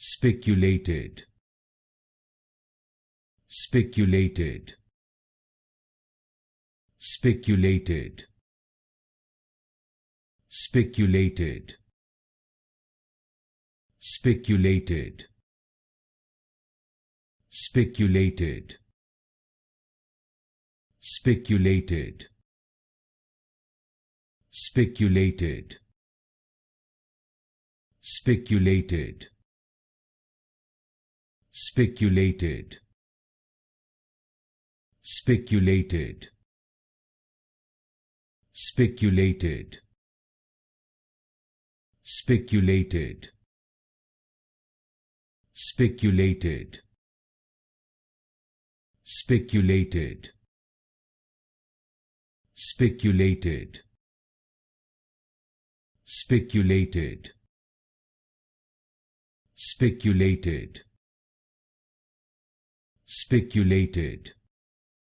spiculated, spiculated, spiculated, spiculated, spiculated, spiculated, spiculated, spiculated, spiculated, spiculated, spiculated, spiculated, spiculated, spiculated, spiculated, spiculated, spiculated, spiculated, spiculated,